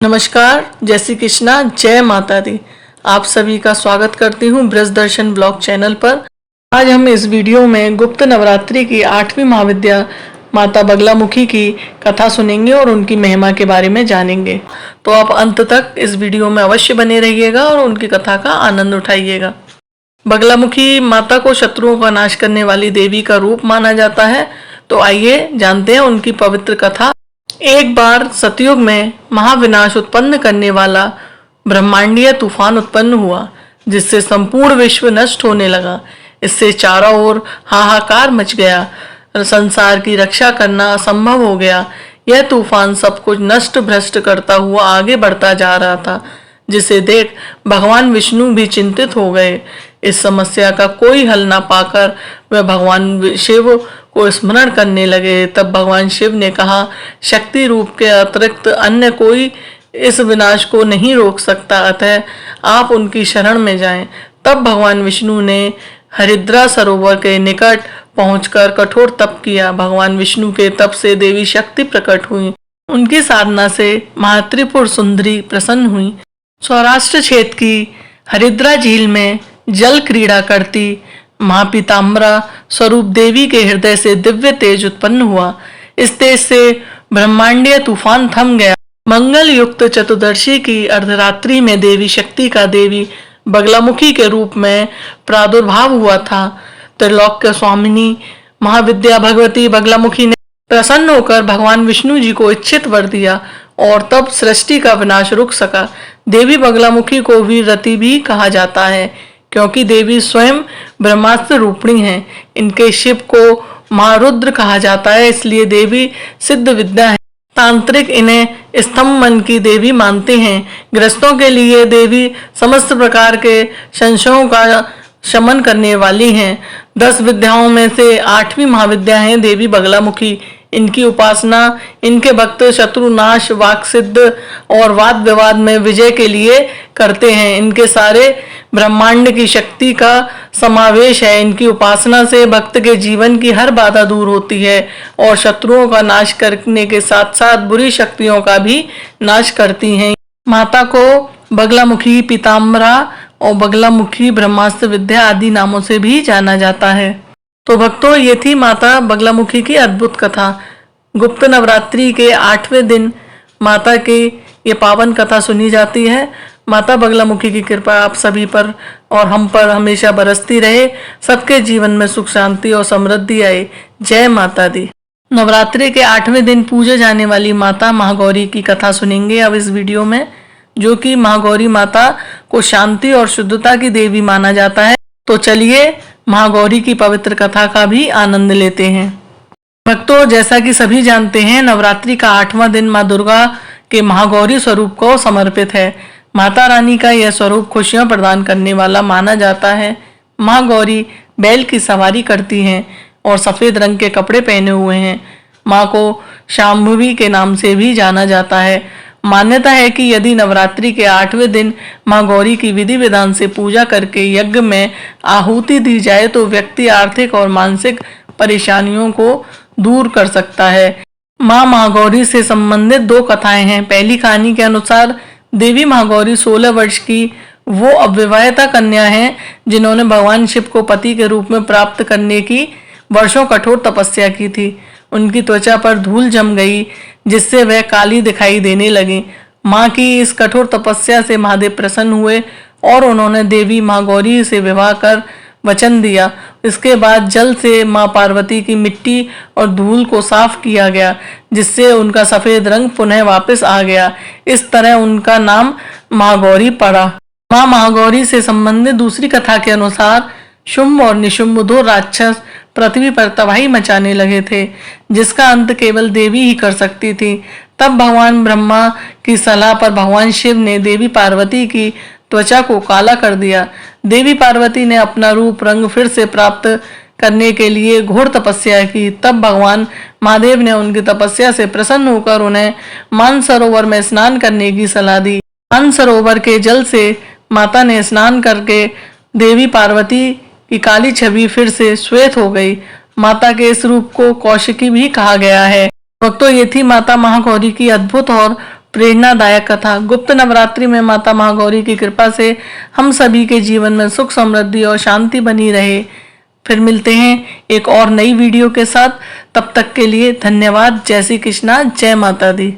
नमस्कार, जय श्री कृष्णा, जय माता दी। आप सभी का स्वागत करती हूँ ब्रज दर्शन ब्लॉग चैनल पर। आज हम इस वीडियो में गुप्त नवरात्रि की 8वीं महाविद्या माता बगलामुखी की कथा सुनेंगे और उनकी महिमा के बारे में जानेंगे। तो आप अंत तक इस वीडियो में अवश्य बने रहिएगा और उनकी कथा का आनंद उठाइएगा। बगलामुखी माता को शत्रुओं का नाश करने वाली देवी का रूप माना जाता है। तो आइए जानते हैं उनकी पवित्र कथा। एक बार सतयुग में महाविनाश उत्पन्न करने वाला ब्रह्मांडीय तूफान उत्पन्न हुआ, जिससे संपूर्ण विश्व नष्ट होने लगा। इससे चारों ओर हाहाकार मच गया। संसार की रक्षा करना असंभव हो गया। यह तूफान सब कुछ नष्ट भ्रष्ट करता हुआ आगे बढ़ता जा रहा था, जिसे देख भगवान विष्णु भी चिंतित हो गए। इस समस्या का कोई हल ना पाकर वे भगवान शिव को स्मरण करने लगे। तब भगवान शिव ने कहा, शक्ति रूप के अतिरिक्त अन्य कोई इस विनाश को नहीं रोक सकता, अतः आप उनकी शरण में जाएं। तब भगवान विष्णु ने हरिद्रा सरोवर के निकट पहुंचकर कठोर तप किया। भगवान विष्णु के तप से देवी शक्ति प्रकट हुई। उनकी साधना से महात्रिपुर सुंदरी प्रसन्न हुई। सौराष्ट्र क्षेत्र की हरिद्रा झील में जल क्रीड़ा करती महापीताम्बरा स्वरूप देवी के हृदय से दिव्य तेज उत्पन्न हुआ। इस तेज से ब्रह्मांडीय तूफान थम गया। मंगल युक्त चतुर्दशी की अर्धरात्रि में देवी शक्ति का देवी बगलामुखी के रूप में प्रादुर्भाव हुआ था। त्रिलोक्य स्वामिनी महाविद्या भगवती बगलामुखी ने प्रसन्न होकर भगवान विष्णु जी को इच्छित वर दिया और तब सृष्टि का विनाश रुक सका। देवी बगलामुखी को वीररती भी कहा जाता है, क्योंकि देवी स्वयं ब्रह्मास्त्र रूपिणी हैं। इनके शिव को महारुद्र कहा जाता है, इसलिए देवी सिद्ध विद्या है। तांत्रिक इन्हें स्तंभ मन की देवी मानते हैं। ग्रस्तों के लिए देवी समस्त प्रकार के संशयों का शमन करने वाली हैं। 10 विद्याओं में से 8वीं महाविद्या है देवी बगलामुखी। इनकी उपासना इनके भक्त शत्रुनाश, वाक सिद्ध और वाद विवाद में विजय के लिए करते हैं। इनके सारे ब्रह्मांड की शक्ति का समावेश है। इनकी उपासना से भक्त के जीवन की हर बाधा दूर होती है और शत्रुओं का नाश करने के साथ साथ बुरी शक्तियों का भी नाश करती हैं। माता को बगलामुखी, पीताम्बरा और बगलामुखी ब्रह्मास्त्र विद्या आदि नामों से भी जाना जाता है। तो भक्तों, ये थी माता बगलामुखी की अद्भुत कथा। गुप्त नवरात्रि के 8वें दिन माता की ये पावन कथा सुनी जाती है। माता बगलामुखी की कृपा आप सभी पर और हम पर हमेशा बरसती रहे। सबके जीवन में सुख शांति और समृद्धि आए। जय माता दी। नवरात्रि के 8वें दिन पूजे जाने वाली माता महागौरी की कथा सुनेंगे अब इस वीडियो में, जो कि महागौरी माता को शांति और शुद्धता की देवी माना जाता है। तो चलिए महागौरी की पवित्र कथा का भी आनंद लेते हैं। भक्तों, जैसा कि सभी जानते हैं, नवरात्रि का 8वां दिन माँ दुर्गा के महागौरी स्वरूप को समर्पित है। माता रानी का यह स्वरूप खुशियां प्रदान करने वाला माना जाता है। माँ गौरी बैल की सवारी करती हैं और सफेद रंग के कपड़े पहने हुए हैं। माँ को शांभवी के नाम से भी जाना जाता है। मान्यता है कि यदि नवरात्रि के 8वें दिन माँ गौरी की विधि विधान से पूजा करके यज्ञ में आहुति दी जाए तो व्यक्ति आर्थिक और मानसिक परेशानियों को दूर कर सकता है। माँ महागौरी से संबंधित 2 कथाएं हैं। पहली कहानी के अनुसार देवी महागौरी 16 वर्ष की वो अविवाहिता कन्या हैं जिन्होंने भगवान शिव को पति के रूप में प्राप्त करने की वर्षों कठोर तपस्या की थी। उनकी त्वचा पर धूल जम गई, जिससे वह काली दिखाई देने लगी। माँ की इस कठोर तपस्या से महादेव प्रसन्न हुए और उन्होंने देवी माँ गौरी से विवाह कर वचन दिया। इसके बाद जल से माँ पार्वती की मिट्टी और धूल को साफ किया गया, जिससे उनका सफेद रंग पुनः वापस आ गया। इस तरह उनका नाम महागौरी पड़ा। माँ महागौरी से संबंधित दूसरी कथा के अनुसार शुंभ और निशुंभ 2 राक्षस पृथ्वी पर तबाही मचाने लगे थे, जिसका अंत केवल देवी ही कर सकती थी। तब भगवान ब्रह्मा की सलाह पर भगवान शिव ने देवी पार्वती की त्वचा को काला कर दिया। देवी पार्वती ने अपना रूप रंग फिर से प्राप्त करने के लिए घोर तपस्या की। तब भगवान महादेव ने उनकी तपस्या से प्रसन्न होकर उन्हें मानसरोवर में स्नान करने की सलाह दी। मानसरोवर के जल से माता ने स्नान करके देवी पार्वती की काली छवि फिर से श्वेत हो गई। माता के इस रूप को कौशिकी भी कहा गया है। भक्तों, ये थी माता महागौरी की अद्भुत और प्रेरणादायक कथा। गुप्त नवरात्रि में माता महागौरी की कृपा से हम सभी के जीवन में सुख समृद्धि और शांति बनी रहे। फिर मिलते हैं एक और नई वीडियो के साथ। तब तक के लिए धन्यवाद। जय श्री कृष्णा, जय माता दी।